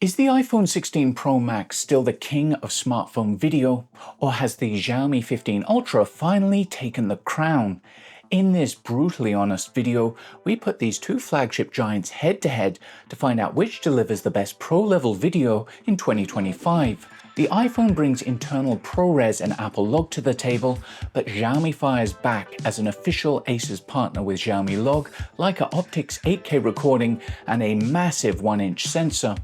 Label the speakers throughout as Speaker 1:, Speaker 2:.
Speaker 1: Is the iPhone 16 Pro Max still the king of smartphone video, or has the Xiaomi 15 Ultra finally taken the crown? In this brutally honest video, we put these two flagship giants head to head to find out which delivers the best pro-level video in 2025. The iPhone brings internal ProRes and Apple Log to the table, but Xiaomi fires back as an official Asus partner with Xiaomi Log, Leica Optics 8K recording, and a massive 1-inch sensor.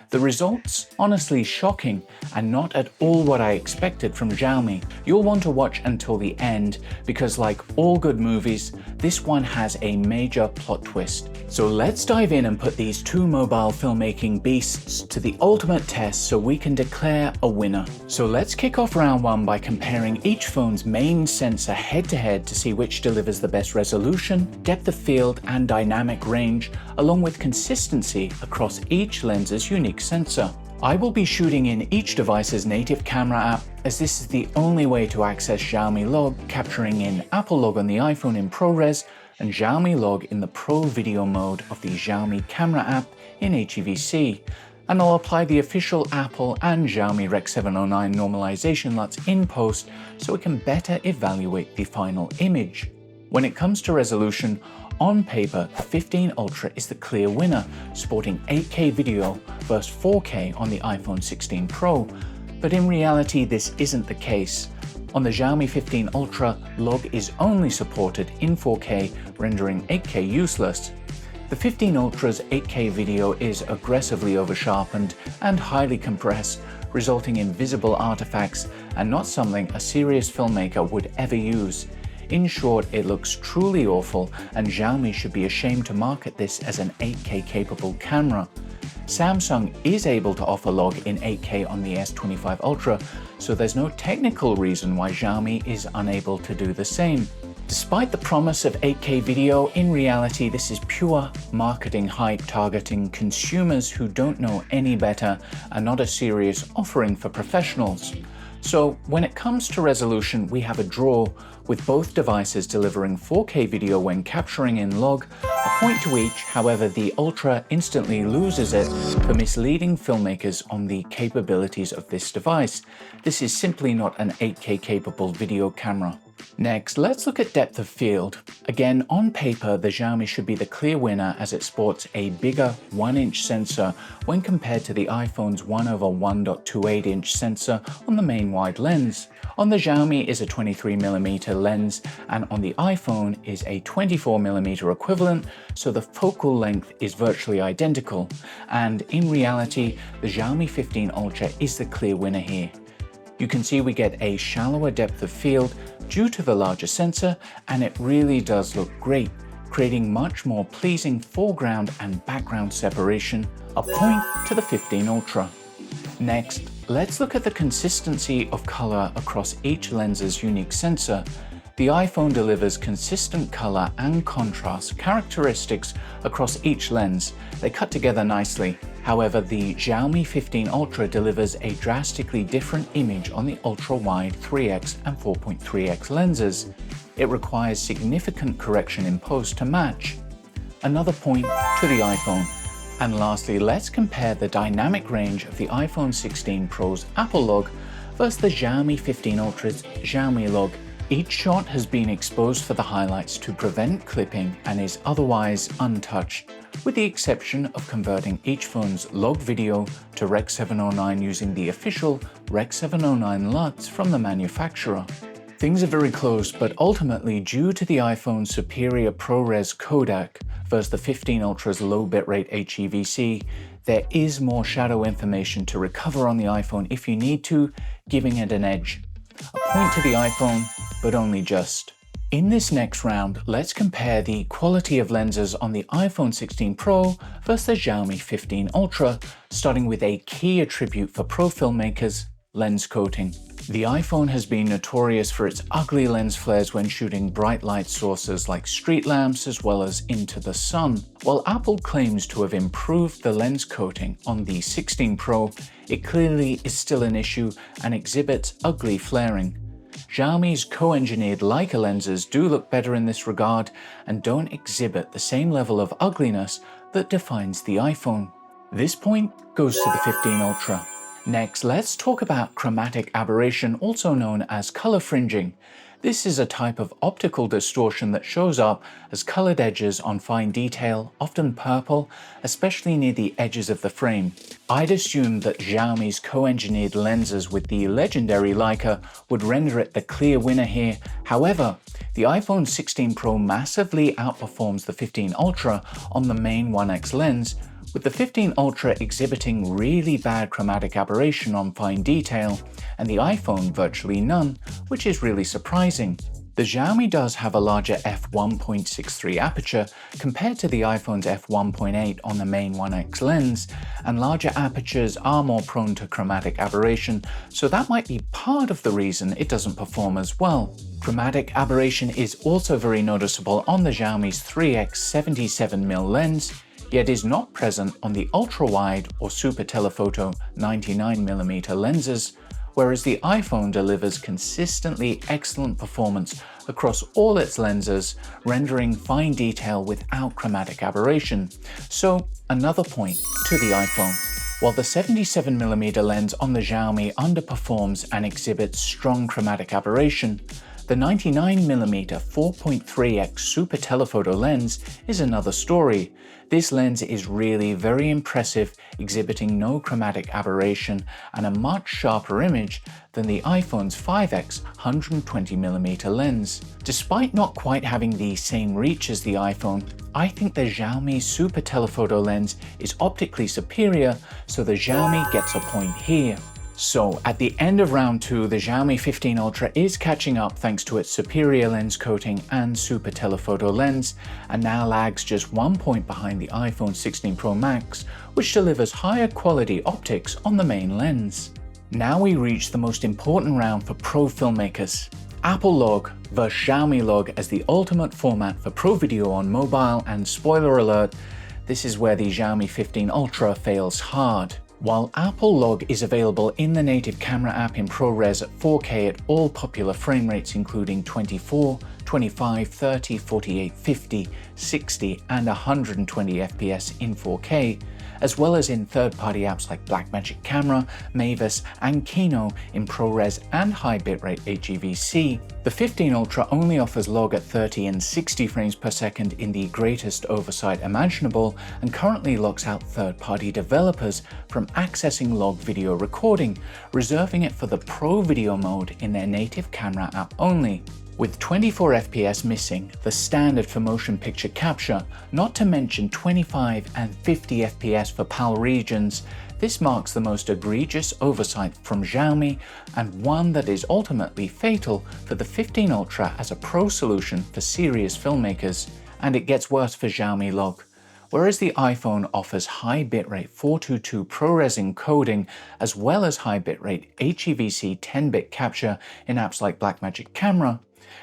Speaker 1: The results? Honestly shocking, and not at all what I expected from Xiaomi. You'll want to watch until the end, because like all good movies, this one has a major plot twist. So let's dive in and put these two mobile filmmaking beasts to the ultimate test so we can declare a winner. So let's kick off round one by comparing each phone's main sensor head to head to see which delivers the best resolution, depth of field, and dynamic range, along with consistency across each lens's unique sensor. I will be shooting in each device's native camera app, as this is the only way to access Xiaomi Log, capturing in Apple Log on the iPhone in ProRes and Xiaomi Log in the Pro Video mode of the Xiaomi camera app in HEVC. And I'll apply the official Apple and Xiaomi Rec 709 normalization LUTs in post so we can better evaluate the final image. When it comes to resolution, on paper, the 15 Ultra is the clear winner, sporting 8K video versus 4K on the iPhone 16 Pro. But in reality, this isn't the case. On the Xiaomi 15 Ultra, Log is only supported in 4K, rendering 8K useless. The 15 Ultra's 8K video is aggressively oversharpened and highly compressed, resulting in visible artifacts and not something a serious filmmaker would ever use. In short, it looks truly awful, and Xiaomi should be ashamed to market this as an 8K capable camera. Samsung is able to offer Log in 8K on the S25 Ultra, so there's no technical reason why Xiaomi is unable to do the same. Despite the promise of 8K video, in reality this is pure marketing hype targeting consumers who don't know any better and not a serious offering for professionals. So when it comes to resolution, we have a draw, with both devices delivering 4K video when capturing in Log, a point to each. However, the Ultra instantly loses it for misleading filmmakers on the capabilities of this device. This is simply not an 8K capable video camera. Next, let's look at depth of field. Again, on paper, the Xiaomi should be the clear winner as it sports a bigger 1-inch sensor when compared to the iPhone's 1/1.28-inch sensor on the main wide lens. On the Xiaomi is a 23mm lens, and on the iPhone is a 24mm equivalent, so the focal length is virtually identical. And in reality, the Xiaomi 15 Ultra is the clear winner here. You can see we get a shallower depth of field due to the larger sensor, and it really does look great, creating much more pleasing foreground and background separation, a point to the 15 Ultra. Next, let's look at the consistency of color across each lens's unique sensor. The iPhone delivers consistent color and contrast characteristics across each lens. They cut together nicely. However, the Xiaomi 15 Ultra delivers a drastically different image on the ultra-wide 3x and 4.3x lenses. It requires significant correction in post to match. Another point to the iPhone. And lastly, let's compare the dynamic range of the iPhone 16 Pro's Apple Log versus the Xiaomi 15 Ultra's Xiaomi Log. Each shot has been exposed for the highlights to prevent clipping and is otherwise untouched, with the exception of converting each phone's log video to Rec 709 using the official Rec 709 LUTs from the manufacturer. Things are very close, but ultimately due to the iPhone's superior ProRes codec versus the 15 Ultra's low bitrate HEVC, there is more shadow information to recover on the iPhone if you need to, giving it an edge. A point to the iPhone, but only just. In this next round, let's compare the quality of lenses on the iPhone 16 Pro versus the Xiaomi 15 Ultra, starting with a key attribute for pro filmmakers, lens coating. The iPhone has been notorious for its ugly lens flares when shooting bright light sources like street lamps as well as into the sun. While Apple claims to have improved the lens coating on the 16 Pro, it clearly is still an issue and exhibits ugly flaring. Xiaomi's co-engineered Leica lenses do look better in this regard and don't exhibit the same level of ugliness that defines the iPhone. This point goes to the 15 Ultra. Next, let's talk about chromatic aberration, also known as color fringing. This is a type of optical distortion that shows up as colored edges on fine detail, often purple, especially near the edges of the frame. I'd assumed that Xiaomi's co-engineered lenses with the legendary Leica would render it the clear winner here. However, the iPhone 16 Pro massively outperforms the 15 Ultra on the main 1x lens, with the 15 Ultra exhibiting really bad chromatic aberration on fine detail, and the iPhone virtually none, which is really surprising. The Xiaomi does have a larger f1.63 aperture compared to the iPhone's f1.8 on the main 1x lens, and larger apertures are more prone to chromatic aberration, so that might be part of the reason it doesn't perform as well. Chromatic aberration is also very noticeable on the Xiaomi's 3x 77mm lens, yet is not present on the ultra-wide or super telephoto 99mm lenses, whereas the iPhone delivers consistently excellent performance across all its lenses, rendering fine detail without chromatic aberration. So another point to the iPhone. While the 77mm lens on the Xiaomi underperforms and exhibits strong chromatic aberration, the 99mm 4.3x super telephoto lens is another story. This lens is really very impressive, exhibiting no chromatic aberration and a much sharper image than the iPhone's 5x 120mm lens. Despite not quite having the same reach as the iPhone, I think the Xiaomi super telephoto lens is optically superior, so the Xiaomi gets a point here. So at the end of round 2, the Xiaomi 15 Ultra is catching up thanks to its superior lens coating and super telephoto lens, and now lags just 1 point behind the iPhone 16 Pro Max, which delivers higher quality optics on the main lens. Now we reach the most important round for pro filmmakers. Apple Log vs Xiaomi Log as the ultimate format for pro video on mobile, and spoiler alert, this is where the Xiaomi 15 Ultra fails hard. While Apple Log is available in the native camera app in ProRes at 4K at all popular frame rates including 24, 25, 30, 48, 50, 60 and 120 FPS in 4K, as well as in third-party apps like Blackmagic Camera, Mavis and Kino in ProRes and high bitrate HEVC. The 15 Ultra only offers log at 30 and 60 frames per second in the greatest oversight imaginable, and currently locks out third-party developers from accessing log video recording, reserving it for the Pro Video mode in their native camera app only. With 24 FPS missing, the standard for motion picture capture, not to mention 25 and 50 FPS for PAL regions, this marks the most egregious oversight from Xiaomi, and one that is ultimately fatal for the 15 Ultra as a pro solution for serious filmmakers. And it gets worse for Xiaomi Log. Whereas the iPhone offers high bitrate 422 ProRes encoding as well as high bitrate HEVC 10-bit capture in apps like Blackmagic Camera,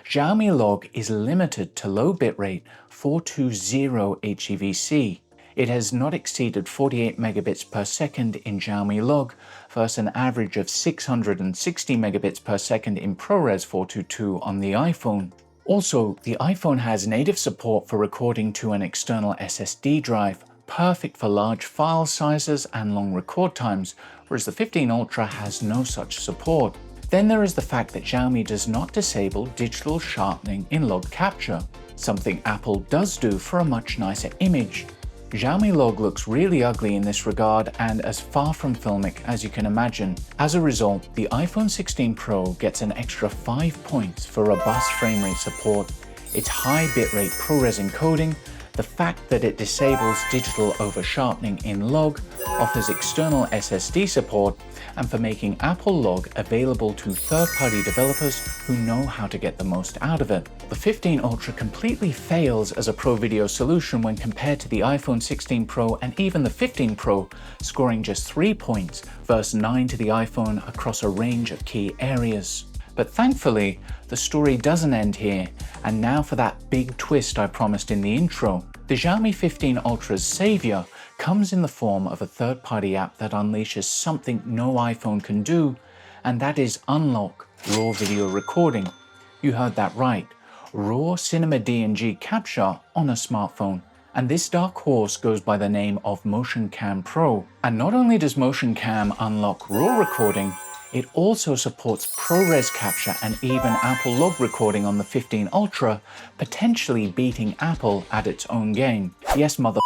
Speaker 1: Xiaomi Log is limited to low bitrate 420 HEVC. It has not exceeded 48 megabits per second in Xiaomi Log versus an average of 660 megabits per second in ProRes 422 on the iPhone. Also, the iPhone has native support for recording to an external SSD drive, perfect for large file sizes and long record times, whereas the 15 Ultra has no such support. Then there is the fact that Xiaomi does not disable digital sharpening in log capture, something Apple does do for a much nicer image. Xiaomi Log looks really ugly in this regard and as far from filmic as you can imagine. As a result, the iPhone 16 Pro gets an extra 5 points for robust frame rate support, its high bitrate ProRes encoding, the fact that it disables digital over sharpening in log, offers external SSD support, and for making Apple Log available to third-party developers who know how to get the most out of it. The 15 Ultra completely fails as a pro video solution when compared to the iPhone 16 Pro and even the 15 Pro, scoring just 3 points versus 9 to the iPhone across a range of key areas. But thankfully, the story doesn't end here, and now for that big twist I promised in the intro. The Xiaomi 15 Ultra's savior comes in the form of a third-party app that unleashes something no iPhone can do, and that is unlock RAW video recording. You heard that right, RAW Cinema DNG capture on a smartphone. And this dark horse goes by the name of MotionCam Pro. And not only does MotionCam unlock RAW recording, it also supports ProRes capture and even Apple Log recording on the 15 Ultra, potentially beating Apple at its own game. Yes, mother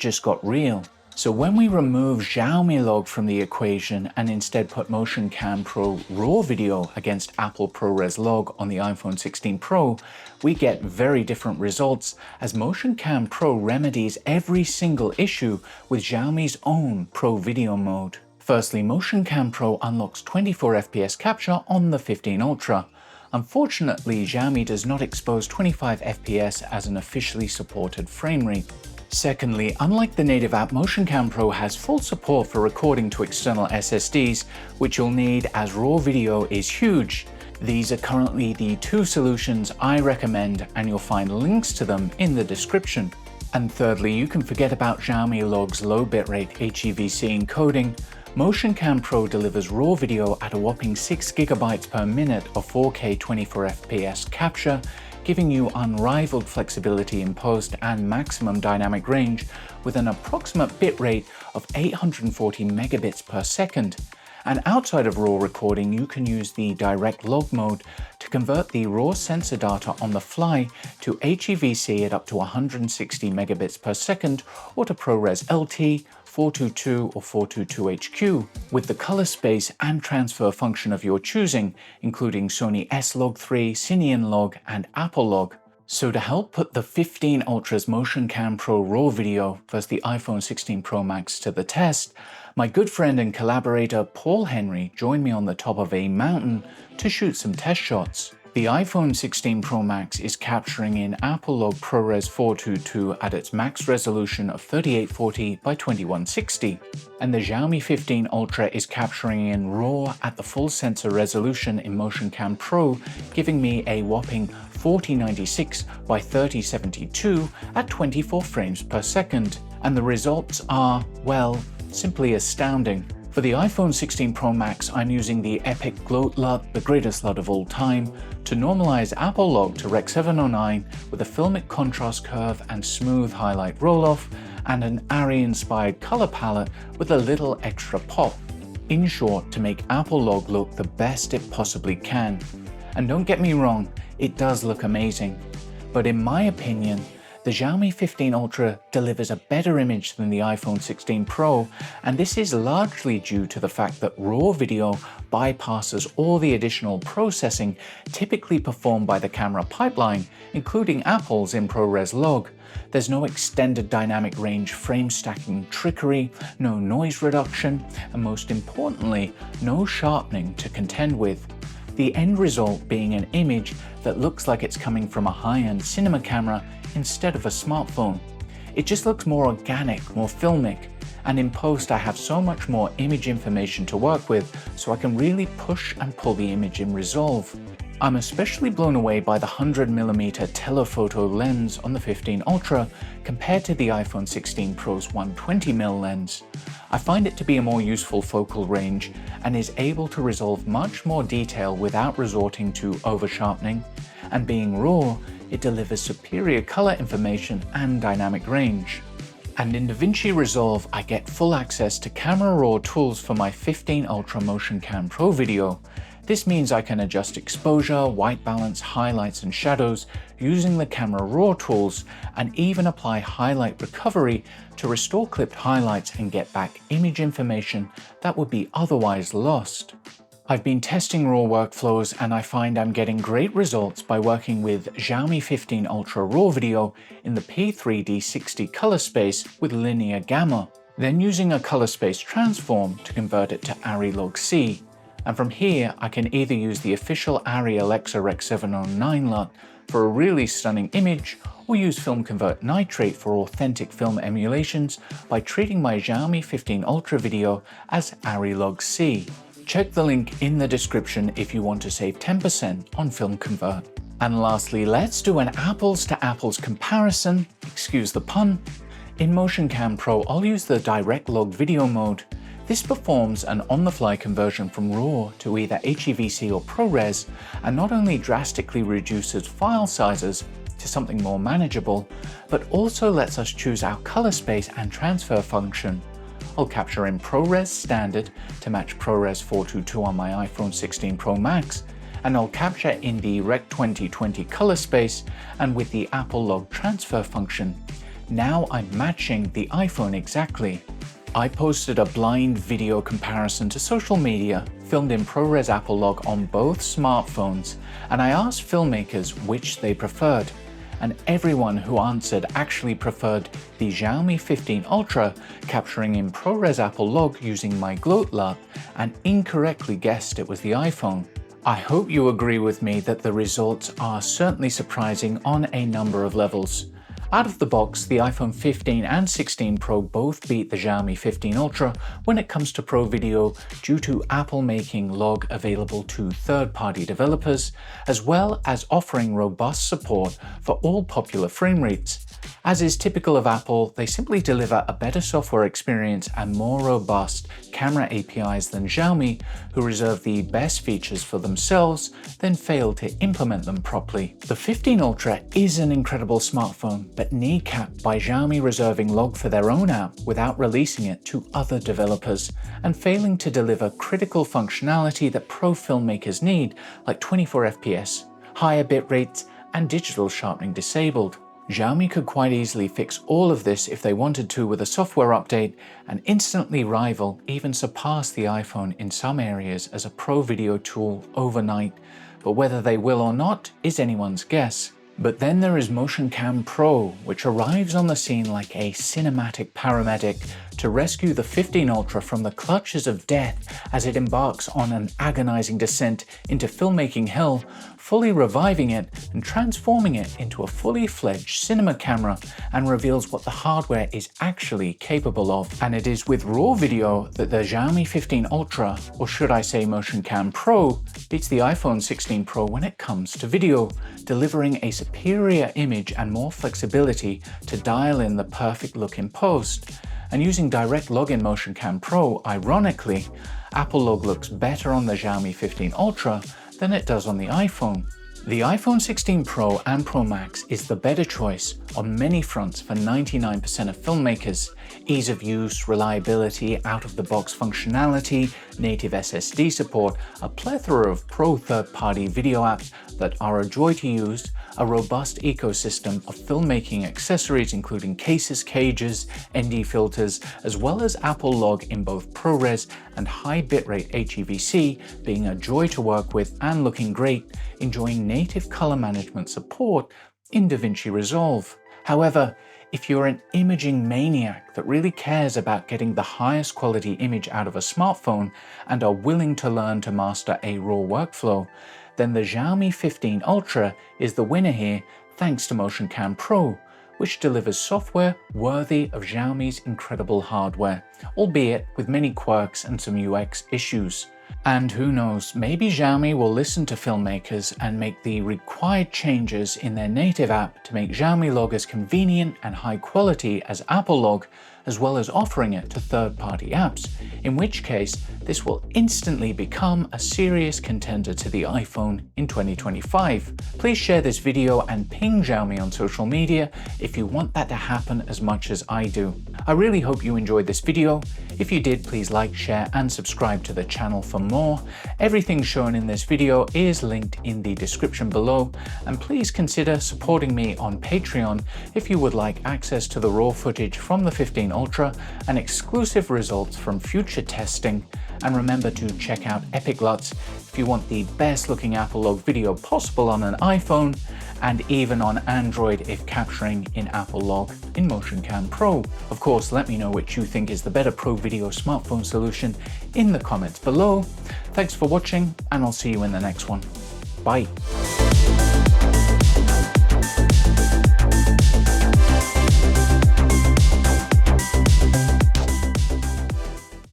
Speaker 1: just got real. So when we remove Xiaomi Log from the equation and instead put MotionCam Pro RAW video against Apple ProRes Log on the iPhone 16 Pro, we get very different results as MotionCam Pro remedies every single issue with Xiaomi's own Pro Video mode. Firstly, MotionCam Pro unlocks 24 FPS capture on the 15 Ultra. Unfortunately, Xiaomi does not expose 25 FPS as an officially supported frame rate. Secondly, unlike the native app, MotionCam Pro has full support for recording to external SSDs, which you'll need as RAW video is huge. These are currently the two solutions I recommend, and you'll find links to them in the description. And thirdly, you can forget about Xiaomi Log's low bitrate HEVC encoding. MotionCam Pro delivers RAW video at a whopping 6 GB per minute of 4K 24 FPS capture, giving you unrivaled flexibility in post and maximum dynamic range with an approximate bitrate of 840 megabits per second. And outside of RAW recording, you can use the direct log mode to convert the raw sensor data on the fly to HEVC at up to 160 megabits per second or to ProRes LT, 422 or 422HQ with the color space and transfer function of your choosing, including Sony S-Log3, Cineon Log, and Apple Log. So to help put the 15 Ultra's MotionCam Pro RAW video versus the iPhone 16 Pro Max to the test, my good friend and collaborator Paul Henry joined me on the top of a mountain to shoot some test shots. The iPhone 16 Pro Max is capturing in Apple Log ProRes 422 at its max resolution of 3840 by 2160, and the Xiaomi 15 Ultra is capturing in RAW at the full sensor resolution in MotionCam Pro, giving me a whopping 4096 by 3072 at 24 frames per second. And the results are, well, simply astounding. For the iPhone 16 Pro Max, I'm using the epic GLOAT LUT, the greatest LUT of all time, to normalize Apple Log to Rec 709 with a filmic contrast curve and smooth highlight roll-off, and an ARRI-inspired color palette with a little extra pop. In short, to make Apple Log look the best it possibly can. And don't get me wrong, it does look amazing. But in my opinion, the Xiaomi 15 Ultra delivers a better image than the iPhone 16 Pro, and this is largely due to the fact that RAW video bypasses all the additional processing typically performed by the camera pipeline, including Apple's in ProRes Log. There's no extended dynamic range frame stacking trickery, no noise reduction, and most importantly, no sharpening to contend with. The end result being an image that looks like it's coming from a high-end cinema camera instead of a smartphone. It just looks more organic, more filmic, and in post I have so much more image information to work with, so I can really push and pull the image in Resolve. I'm especially blown away by the 100mm telephoto lens on the 15 Ultra compared to the iPhone 16 Pro's 120mm lens. I find it to be a more useful focal range and is able to resolve much more detail without resorting to over-sharpening, and being RAW, it delivers superior color information and dynamic range. And in DaVinci Resolve, I get full access to camera raw tools for my 15 Ultra MotionCam Pro video. This means I can adjust exposure, white balance, highlights and shadows using the camera raw tools, and even apply highlight recovery to restore clipped highlights and get back image information that would be otherwise lost. I've been testing RAW workflows and I find I'm getting great results by working with Xiaomi 15 Ultra RAW video in the P3D60 color space with linear gamma, then using a color space transform to convert it to ARRI Log C. And from here, I can either use the official ARRI Alexa Rec 709 LUT for a really stunning image, or use Film Convert Nitrate for authentic film emulations by treating my Xiaomi 15 Ultra video as ARRI Log C. Check the link in the description if you want to save 10% on Film Convert. And lastly, let's do an apples to apples comparison, excuse the pun. In MotionCam Pro, I'll use the direct log video mode. This performs an on-the-fly conversion from RAW to either HEVC or ProRes, and not only drastically reduces file sizes to something more manageable, but also lets us choose our color space and transfer function. I'll capture in ProRes Standard to match ProRes 422 on my iPhone 16 Pro Max, and I'll capture in the Rec 2020 color space and with the Apple Log transfer function. Now I'm matching the iPhone exactly. I posted a blind video comparison to social media filmed in ProRes Apple Log on both smartphones, and I asked filmmakers which they preferred. And everyone who answered actually preferred the Xiaomi 15 Ultra capturing in ProRes Apple Log using my GLOAT LUT and incorrectly guessed it was the iPhone. I hope you agree with me that the results are certainly surprising on a number of levels. Out of the box, the iPhone 15 and 16 Pro both beat the Xiaomi 15 Ultra when it comes to pro video due to Apple making Log available to third-party developers, as well as offering robust support for all popular frame rates. As is typical of Apple, they simply deliver a better software experience and more robust camera APIs than Xiaomi, who reserve the best features for themselves, then fail to implement them properly. The 15 Ultra is an incredible smartphone, but kneecapped by Xiaomi reserving Log for their own app without releasing it to other developers, and failing to deliver critical functionality that pro filmmakers need, like 24 FPS, higher bit rates, and digital sharpening disabled. Xiaomi could quite easily fix all of this if they wanted to with a software update and instantly rival, even surpass the iPhone in some areas as a pro video tool overnight, but whether they will or not is anyone's guess. But then there is MotionCam Pro, which arrives on the scene like a cinematic paramedic to rescue the 15 Ultra from the clutches of death as it embarks on an agonizing descent into filmmaking hell, fully reviving it and transforming it into a fully fledged cinema camera, and reveals what the hardware is actually capable of. And it is with RAW video that the Xiaomi 15 Ultra, or should I say MotionCam Pro, beats the iPhone 16 Pro when it comes to video, delivering a superior image and more flexibility to dial in the perfect look in post. And using direct log in MotionCam Pro, ironically, Apple Log looks better on the Xiaomi 15 Ultra than it does on the iPhone. The iPhone 16 Pro and Pro Max is the better choice on many fronts for 99% of filmmakers. Ease of use, reliability, out-of-the-box functionality, native SSD support, a plethora of pro third-party video apps that are a joy to use, a robust ecosystem of filmmaking accessories including cases, cages, ND filters, as well as Apple Log in both ProRes and high bitrate HEVC being a joy to work with and looking great, enjoying native color management support in DaVinci Resolve. However, if you're an imaging maniac that really cares about getting the highest quality image out of a smartphone and are willing to learn to master a RAW workflow, then the Xiaomi 15 Ultra is the winner here thanks to MotionCam Pro, which delivers software worthy of Xiaomi's incredible hardware, albeit with many quirks and some UX issues. And who knows, maybe Xiaomi will listen to filmmakers and make the required changes in their native app to make Xiaomi Log as convenient and high quality as Apple Log, as well as offering it to third-party apps, in which case this will instantly become a serious contender to the iPhone in 2025. Please share this video and ping Xiaomi on social media if you want that to happen as much as I do. I really hope you enjoyed this video. If you did, please like, share and subscribe to the channel for more. Everything shown in this video is linked in the description below, and please consider supporting me on Patreon if you would like access to the raw footage from the 15 Ultra and exclusive results from future testing. And remember to check out Epic LUTs if you want the best looking Apple Log video possible on an iPhone, and even on Android if capturing in Apple Log in MotionCam Pro. Of course, let me know which you think is the better pro video smartphone solution in the comments below. Thanks for watching, and I'll see you in the next one. Bye.